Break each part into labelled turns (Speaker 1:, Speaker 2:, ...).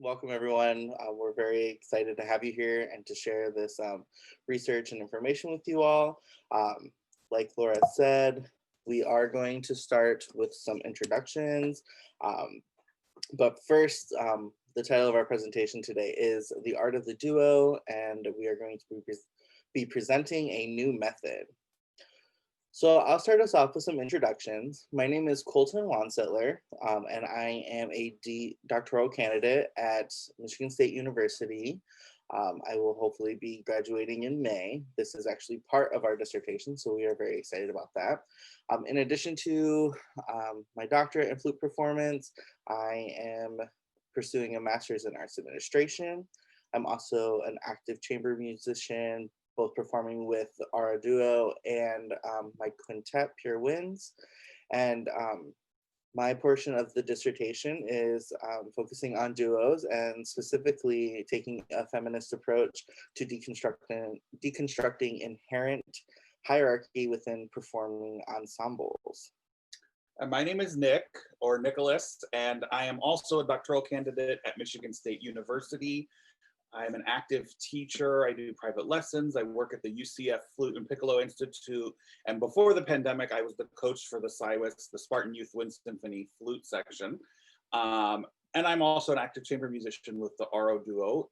Speaker 1: Welcome everyone. We're very excited to have you here and to share this research and information with you all. Um, like Laura said, we are going to start with some introductions. Um, but first, the title of our presentation today is The Art of the Duo, and we are going to be presenting a new method. So I'll start us off with some introductions. My name is Colton Wansitler, and I am a doctoral candidate at Michigan State University. I will hopefully be graduating in May. This is actually part of our dissertation, so we are very excited about that. In addition to my doctorate in flute performance, I am pursuing a master's in arts administration. I'm also an active chamber musician, both performing with our duo and my quintet, Pure Winds. And my portion of the dissertation is focusing on duos and specifically taking a feminist approach to deconstructing inherent hierarchy within performing ensembles.
Speaker 2: My name is Nick, or Nicholas, and I am also a doctoral candidate at Michigan State University. I'm an active teacher. I do private lessons. I work at the UCF Flute and Piccolo Institute. And before the pandemic, I was the coach for the SIWIS, the Spartan Youth Wind Symphony flute section. And I'm also an active chamber musician with the RO Duo.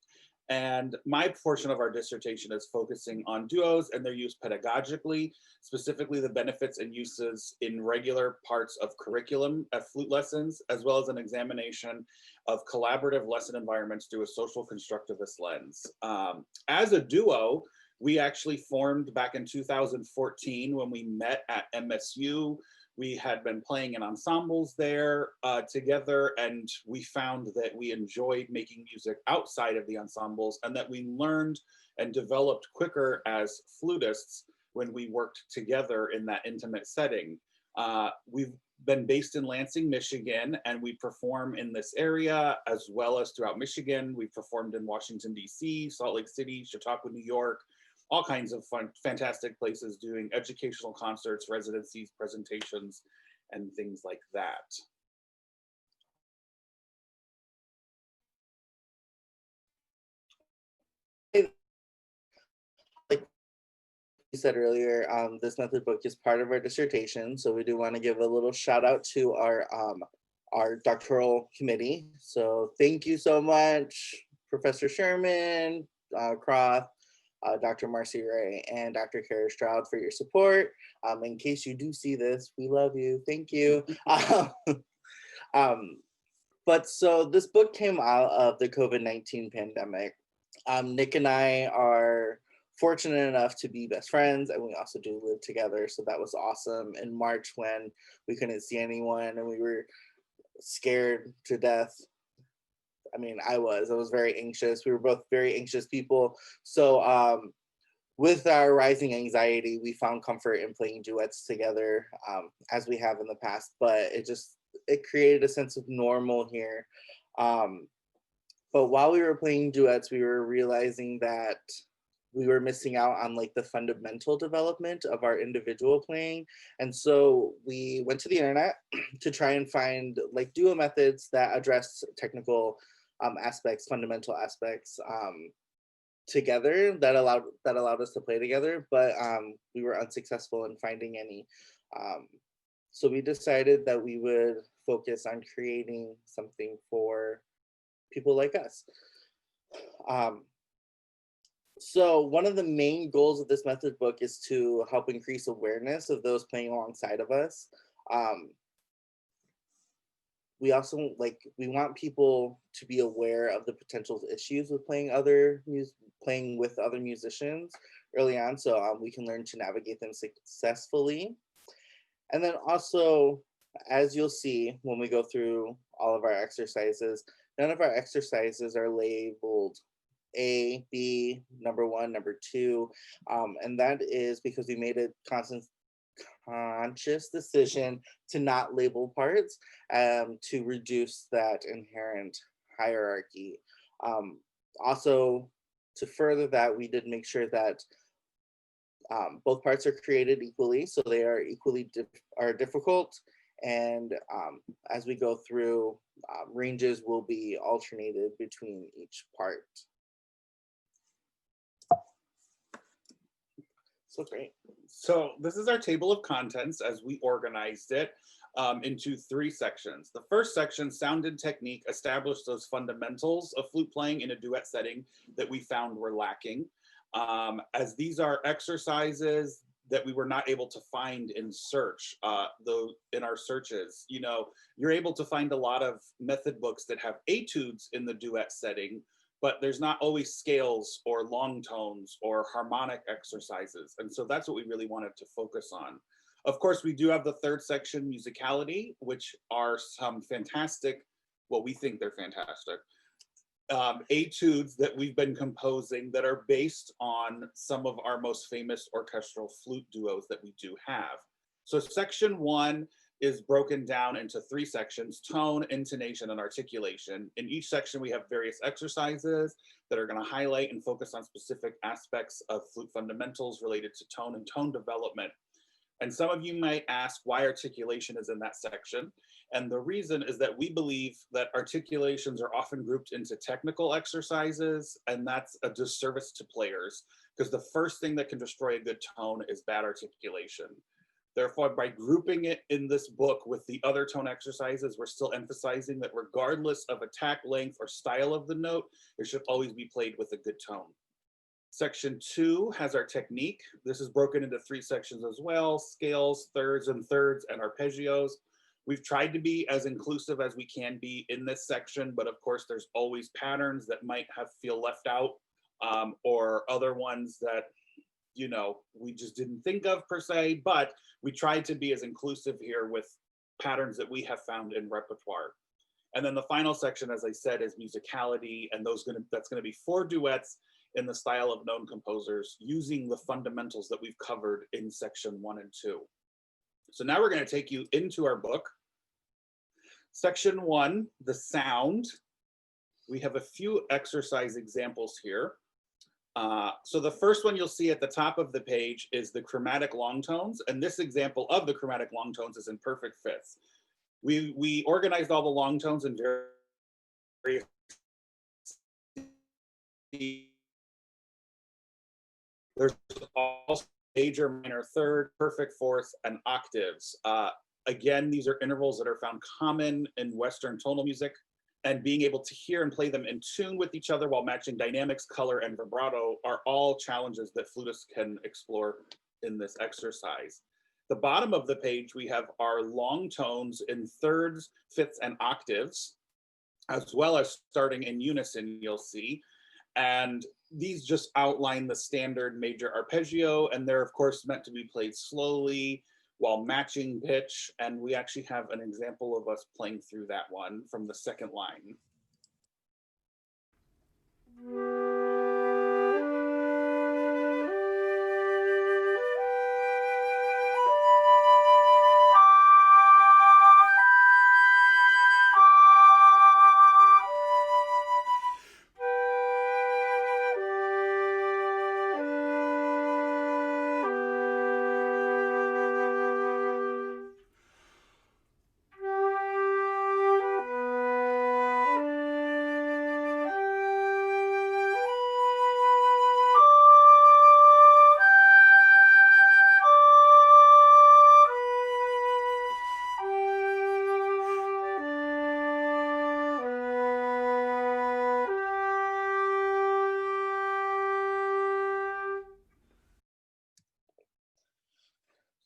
Speaker 2: And my portion of our dissertation is focusing on duos and their use pedagogically, specifically the benefits and uses in regular parts of curriculum at flute lessons, as well as an examination of collaborative lesson environments through a social constructivist lens. As a duo, we actually formed back in 2014 when we met at MSU. We had been playing in ensembles there together, and we found that we enjoyed making music outside of the ensembles and that we learned and developed quicker as flutists when we worked together in that intimate setting. We've been based in Lansing, Michigan, and we perform in this area as well as throughout Michigan. We've performed in Washington, D.C., Salt Lake City, Chautauqua, New York, all kinds of fun, fantastic places doing educational concerts, residencies, presentations, and things like that.
Speaker 1: Like you said earlier, this method book is part of our dissertation, so we do want to give a little shout out to our doctoral committee. So thank you so much, Professor Sherman, Croft, Dr. Marcy Ray, and Dr. Kara Stroud for your support. In case you do see this, we love you. Thank you. But so this book came out of the COVID-19 pandemic. Nick and I are fortunate enough to be best friends, and we also do live together. So that was awesome. In March, when we couldn't see anyone and we were scared to death. I mean, I was very anxious. We were both very anxious people. So with our rising anxiety, we found comfort in playing duets together as we have in the past, but it created a sense of normal here. But while we were playing duets, we were realizing that we were missing out on like the fundamental development of our individual playing. And so we went to the internet to try and find like duo methods that address technical aspects, fundamental aspects together that allowed us to play together, but we were unsuccessful in finding any. So we decided that we would focus on creating something for people like us. So one of the main goals of this method book is to help increase awareness of those playing alongside of us. We also we want people to be aware of the potential issues with playing with other musicians early on, so we can learn to navigate them successfully. And then also, as you'll see when we go through all of our exercises, none of our exercises are labeled A, B, number 1, number 2, and that is because we made a conscious decision to not label parts to reduce that inherent hierarchy. Also, to further that, we did make sure that both parts are created equally, so they are equally difficult. And as we go through, ranges will be alternated between each part. So great.
Speaker 2: So this is our table of contents as we organized it into 3 sections. The first section, sound and technique, established those fundamentals of flute playing in a duet setting that we found were lacking. As these are exercises that we were not able to find in search, though in our searches, you know, you're able to find a lot of method books that have etudes in the duet setting, but there's not always scales or long tones or harmonic exercises. And so that's what we really wanted to focus on. Of course, we do have the third section, musicality, which are some fantastic, well, we think they're fantastic, etudes that we've been composing that are based on some of our most famous orchestral flute duos that we do have. So section 1 is broken down into 3 sections: tone, intonation, and articulation. In each section, we have various exercises that are going to highlight and focus on specific aspects of flute fundamentals related to tone and tone development. And some of you might ask why articulation is in that section. And the reason is that we believe that articulations are often grouped into technical exercises, and that's a disservice to players, because the first thing that can destroy a good tone is bad articulation. Therefore, by grouping it in this book with the other tone exercises, we're still emphasizing that regardless of attack length or style of the note, it should always be played with a good tone. Section 2 has our technique. This is broken into 3 sections as well: scales, thirds, and arpeggios. We've tried to be as inclusive as we can be in this section, but of course there's always patterns that might feel left out, or other ones that, you know, we just didn't think of per se, but we tried to be as inclusive here with patterns that we have found in repertoire. And then the final section, as I said, is musicality, and that's gonna be 4 duets in the style of known composers using the fundamentals that we've covered in section 1 and 2. So now we're going to take you into our book. Section 1, the sound. We have a few exercise examples here. So the first one you'll see at the top of the page is the chromatic long tones, and this example of the chromatic long tones is in perfect fifths. We organized all the long tones in various there's also major, minor third, perfect fourth, and octaves. Again, these are intervals that are found common in Western tonal music, and being able to hear and play them in tune with each other while matching dynamics, color, and vibrato are all challenges that flutists can explore in this exercise. The bottom of the page, we have our long tones in thirds, fifths, and octaves, as well as starting in unison, you'll see. And these just outline the standard major arpeggio, and they're of course meant to be played slowly while matching pitch. And we actually have an example of us playing through that one from the second line.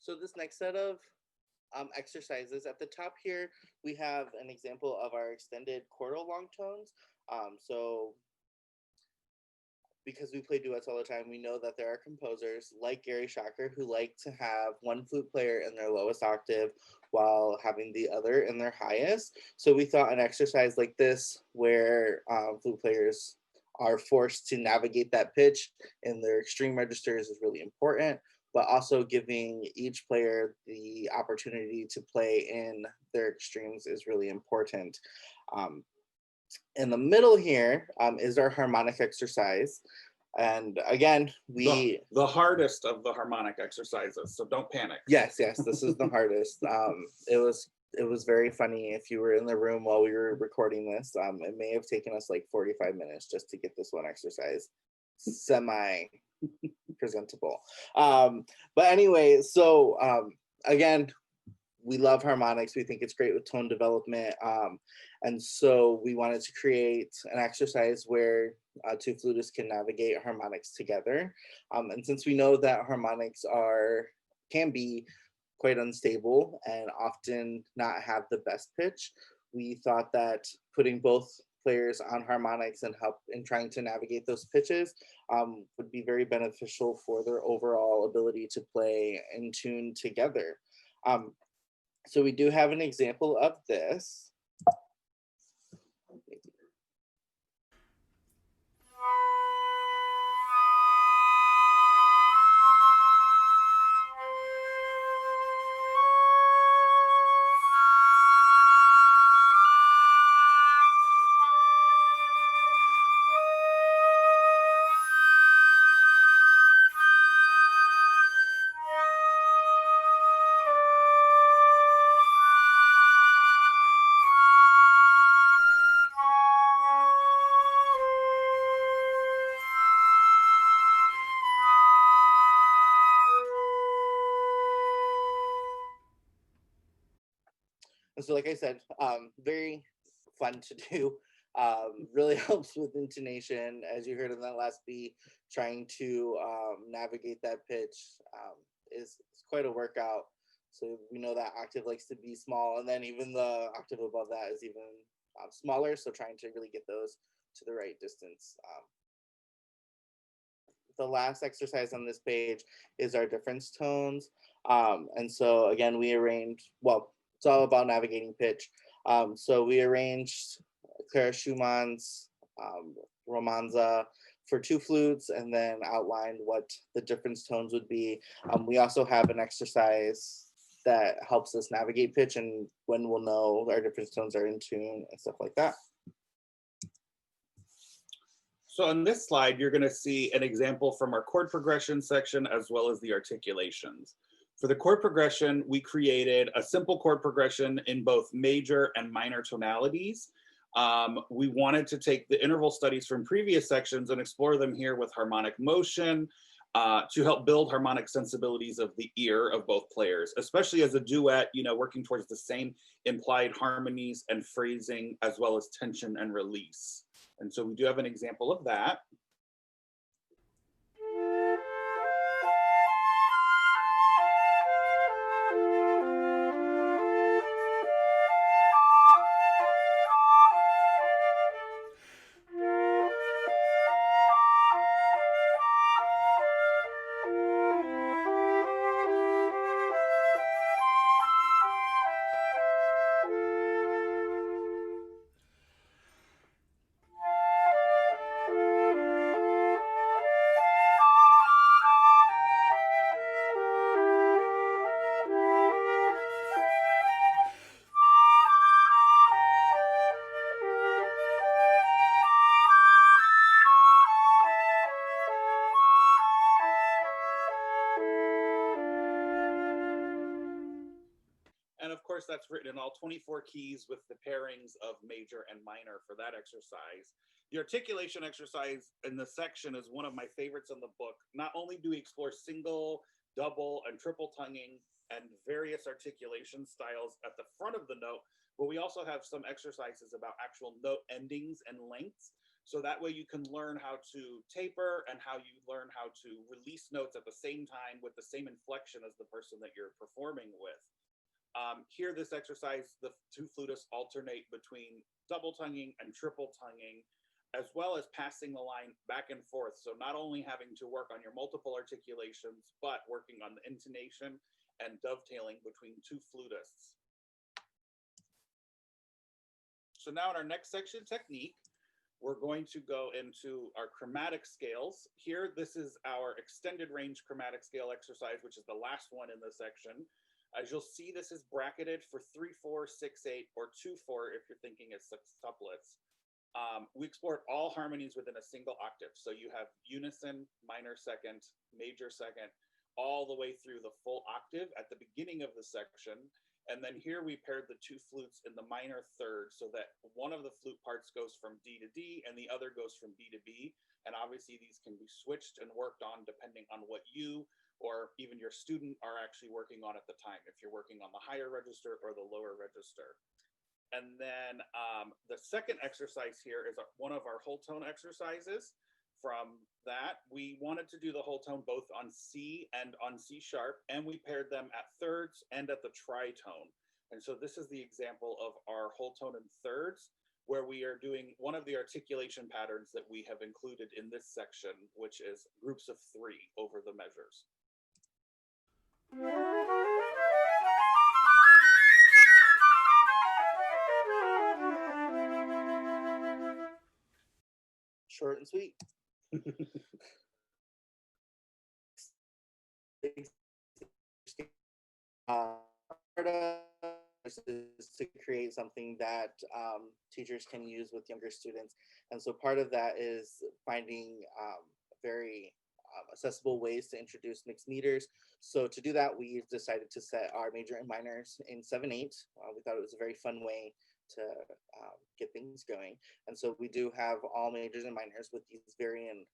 Speaker 1: So this next set of exercises, at the top here, we have an example of our extended chordal long tones. So because we play duets all the time, we know that there are composers like Gary Shacker who like to have one flute player in their lowest octave while having the other in their highest. So we thought an exercise like this, where flute players are forced to navigate that pitch in their extreme registers, is really important, but also giving each player the opportunity to play in their extremes is really important. In the middle here is our harmonic exercise. And again,
Speaker 2: the hardest of the harmonic exercises, so don't panic.
Speaker 1: Yes, this is the hardest. It was it was very funny. If you were in the room while we were recording this, it may have taken us like 45 minutes just to get this one exercise semi presentable. But anyway, so again, we love harmonics. We think it's great with tone development. And so we wanted to create an exercise where two flutists can navigate harmonics together. And since we know that harmonics can be quite unstable and often not have the best pitch, we thought that putting both players on harmonics and help in trying to navigate those pitches would be very beneficial for their overall ability to play in tune together. So we do have an example of this. And so, like I said, very fun to do. Really helps with intonation, as you heard in that last beat. Trying to navigate that pitch is quite a workout. So we know that octave likes to be small, and then even the octave above that is even smaller. So trying to really get those to the right distance. The last exercise on this page is our difference tones. And so again, we arranged, well, it's all about navigating pitch. So we arranged Clara Schumann's Romanza for two flutes and then outlined what the difference tones would be. We also have an exercise that helps us navigate pitch and when we'll know our difference tones are in tune and stuff like that.
Speaker 2: So on this slide, you're going to see an example from our chord progression section as well as the articulations. For the chord progression, we created a simple chord progression in both major and minor tonalities. We wanted to take the interval studies from previous sections and explore them here with harmonic motion to help build harmonic sensibilities of the ear of both players, especially as a duet, working towards the same implied harmonies and phrasing as well as tension and release. And so we do have an example of that. And of course, that's written in all 24 keys with the pairings of major and minor for that exercise. The articulation exercise in the section is one of my favorites in the book. Not only do we explore single, double, and triple tonguing and various articulation styles at the front of the note, but we also have some exercises about actual note endings and lengths. So that way you can learn how to taper and how you learn how to release notes at the same time with the same inflection as the person that you're performing with. Here, this exercise, the two flutists alternate between double tonguing and triple tonguing, as well as passing the line back and forth. So not only having to work on your multiple articulations, but working on the intonation and dovetailing between two flutists. So now in our next section, technique, we're going to go into our chromatic scales. Here, this is our extended range chromatic scale exercise, which is the last one in this section. As you'll see, this is bracketed for 3/4, 6/8, or 2/4 if you're thinking as sextuplets. We explored all harmonies within a single octave. So you have unison, minor second, major second, all the way through the full octave at the beginning of the section. And then here we paired the two flutes in the minor third so that one of the flute parts goes from D to D and the other goes from B to B. And obviously these can be switched and worked on depending on what you or even your student are actually working on at the time, if you're working on the higher register or the lower register. And then the second exercise here is one of our whole tone exercises. From that, we wanted to do the whole tone both on C and on C sharp, and we paired them at thirds and at the tritone. And so this is the example of our whole tone in thirds, where we are doing one of the articulation patterns that we have included in this section, which is groups of 3 over the measures.
Speaker 1: Short and sweet. Is to create something that teachers can use with younger students. And so part of that is finding very accessible ways to introduce mixed meters. So to do that, we decided to set our major and minors in 7/8. We thought it was a very fun way to get things going. And so we do have all majors and minors with these varying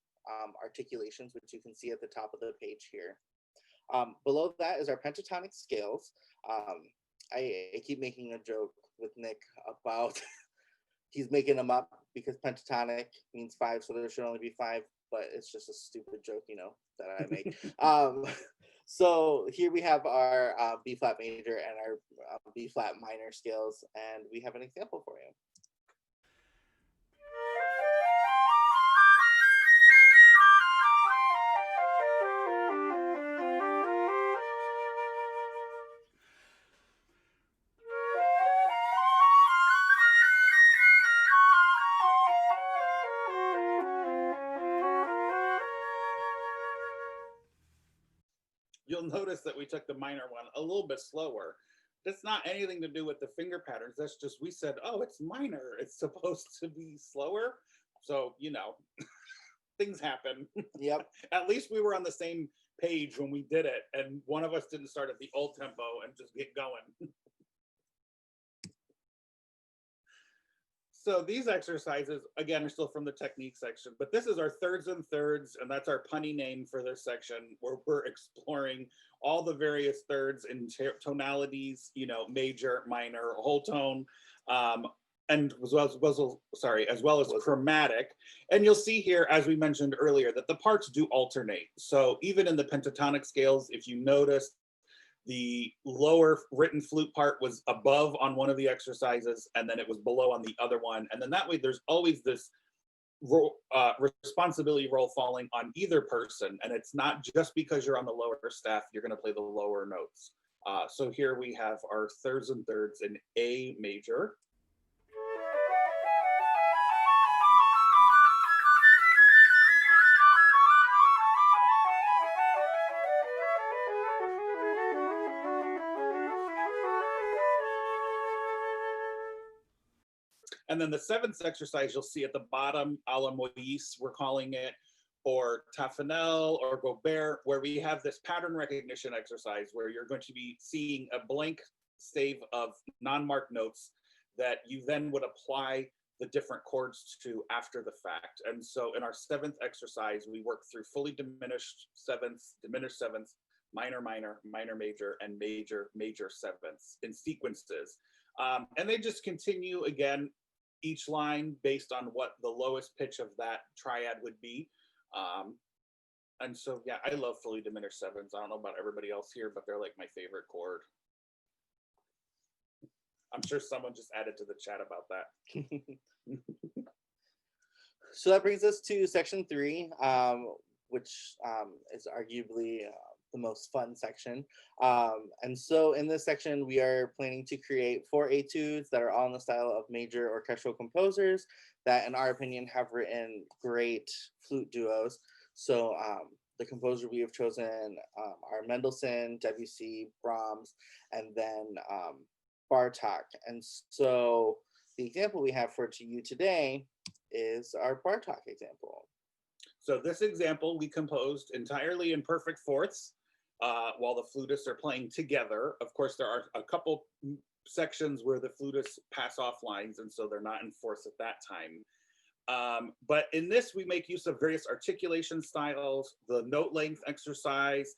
Speaker 1: articulations, which you can see at the top of the page here. Below that is our pentatonic scales. I keep making a joke with Nick about he's making them up because pentatonic means 5, so there should only be 5, but it's just a stupid joke, you know, that I make. So here we have our B flat major and our B flat minor scales, and we have an example for you.
Speaker 2: You'll notice that we took the minor one a little bit slower. That's not anything to do with the finger patterns. That's just, we said, oh, it's minor. It's supposed to be slower. So, you know, things happen.
Speaker 1: Yep.
Speaker 2: At least we were on the same page when we did it. And one of us didn't start at the old tempo and just get going. So these exercises, again, are still from the technique section, but this is our thirds and thirds, and that's our punny name for this section, where we're exploring all the various thirds and tonalities, you know, major, minor, whole tone, and as well as chromatic. And you'll see here, as we mentioned earlier, that the parts do alternate. So even in the pentatonic scales, if you notice, the lower written flute part was above on one of the exercises, and then it was below on the other one. And then that way, there's always this responsibility role falling on either person. And it's not just because you're on the lower staff, you're going to play the lower notes. So here we have our thirds and thirds in A major. And then the seventh exercise you'll see at the bottom, a la Moïse, we're calling it, or Taffanel or Gobert, where we have this pattern recognition exercise where you're going to be seeing a blank stave of non-marked notes that you then would apply the different chords to after the fact. And so in our seventh exercise, we work through fully diminished sevenths, minor, minor, minor, major, and major, major sevenths in sequences. And they just continue again, each line based on what the lowest pitch of that triad would be. And so, yeah, I love fully diminished sevenths. I don't know about everybody else here, but they're like my favorite chord. I'm sure someone just added to the chat about that.
Speaker 1: So that brings us to section 3, which is arguably the most fun section. And so in this section, we are planning to create 4 etudes that are all in the style of major orchestral composers that, in our opinion, have written great flute duos. So the composer we have chosen are Mendelssohn, Debussy, Brahms, and then Bartok. And so the example we have for you today is our Bartok example.
Speaker 2: So this example we composed entirely in perfect fourths. while the flutists are playing together. Of course, there are a couple sections where the flutists pass off lines, and so they're not in force at that time. But in this, we make use of various articulation styles, the note length exercise,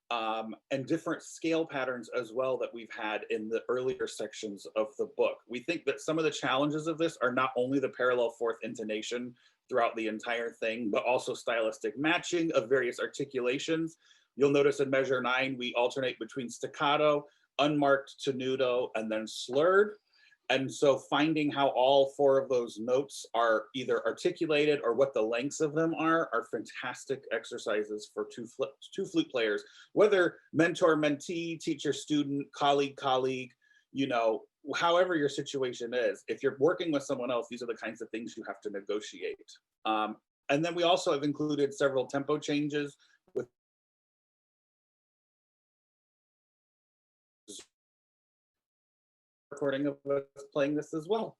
Speaker 2: and different scale patterns as well that we've had in the earlier sections of the book. We think that some of the challenges of this are not only the parallel fourth intonation throughout the entire thing, but also stylistic matching of various articulations. You'll notice in measure 9, we alternate between staccato, unmarked tenuto, and then slurred. And so finding how all 4 of those notes are either articulated or what the lengths of them are fantastic exercises for two flute players, whether mentor, mentee, teacher, student, colleague, you know, however your situation is. If you're working with someone else, these are the kinds of things you have to negotiate. And then we also have included several tempo changes with recording of us playing this as well.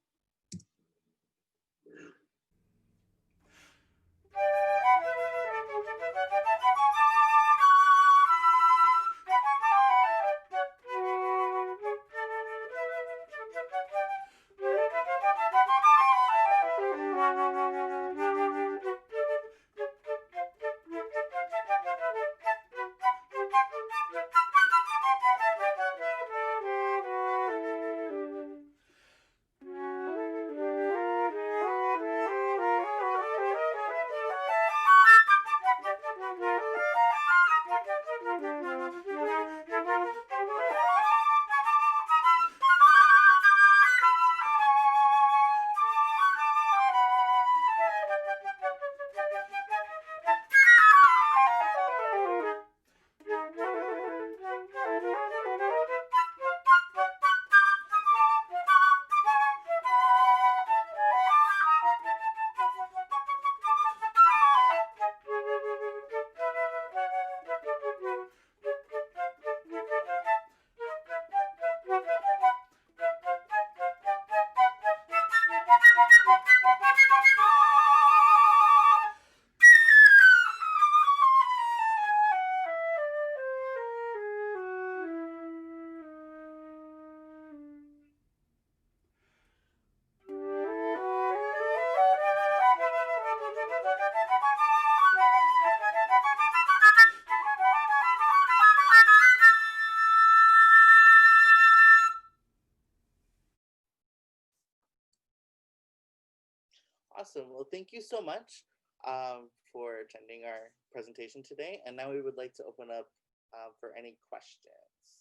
Speaker 1: Awesome. Well, thank you so much for attending our presentation today. And now we would like to open up for any questions.